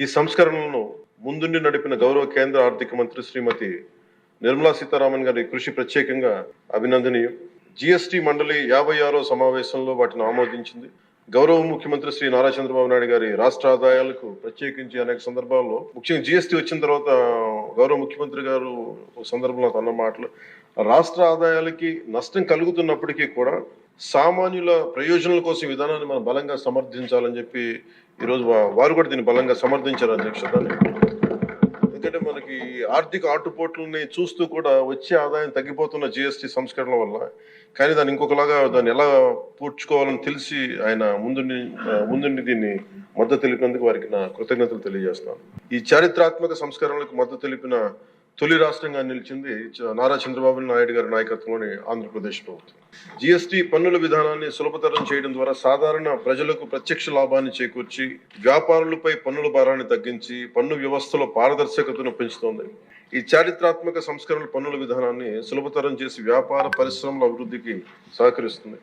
ఈ సంస్కరణలను ముందుండి నడిపిన గౌరవ కేంద్ర ఆర్థిక మంత్రి శ్రీమతి నిర్మలా సీతారామన్ గారి కృషి ప్రత్యేకంగా అభినందనీయం. జిఎస్టి మండలి 56వ సమావేశంలో వాటిని ఆమోదించింది. గౌరవ ముఖ్యమంత్రి శ్రీ నారా చంద్రబాబు నాయుడు గారి రాష్ట్ర ఆదాయాలకు ప్రత్యేకించి అనేక సందర్భాల్లో, ముఖ్యంగా జిఎస్టి వచ్చిన తర్వాత గౌరవ ముఖ్యమంత్రి గారు ఒక సందర్భంలో అన్న మాటలు, రాష్ట్ర ఆదాయాలకి నష్టం కలుగుతున్నప్పటికీ కూడా సామాన్యుల ప్రయోజనాల కోసం విధానాన్ని మనం బలంగా సమర్థించాలని చెప్పి ఈరోజు వారు కూడా దీన్ని బలంగా సమర్థించారు అధ్యక్షతని. ఎందుకంటే మనకి ఆర్థిక ఆటుపోట్లని చూస్తూ కూడా వచ్చే ఆదాయం తగ్గిపోతున్న జిఎస్టి సంస్కరణ వల్ల, కానీ దాన్ని ఇంకొకలాగా దాన్ని ఎలా పూడ్చుకోవాలని తెలిసి ఆయన ముందుండి దీన్ని మద్దతు తెలిపినందుకు వారికి నా కృతజ్ఞతలు తెలియజేస్తున్నాను. ఈ చారిత్రాత్మక సంస్కరణలకు మద్దతు తెలిపిన తొలి రాష్ట్రంగా నిలిచింది నారా చంద్రబాబు నాయుడు గారి నాయకత్వంలోని ఆంధ్రప్రదేశ్ ప్రభుత్వం. జిఎస్టి పన్నుల విధానాన్ని సులభతరం చేయడం ద్వారా సాధారణ ప్రజలకు ప్రత్యక్ష లాభాన్ని చేకూర్చి వ్యాపారులపై పన్నుల భారాన్ని తగ్గించి పన్ను వ్యవస్థలో పారదర్శకతను పెంచుతోంది. ఈ చారిత్రాత్మక సంస్కరణల పన్నుల విధానాన్ని సులభతరం చేసి వ్యాపార పరిశ్రమల అభివృద్ధికి సహకరిస్తుంది.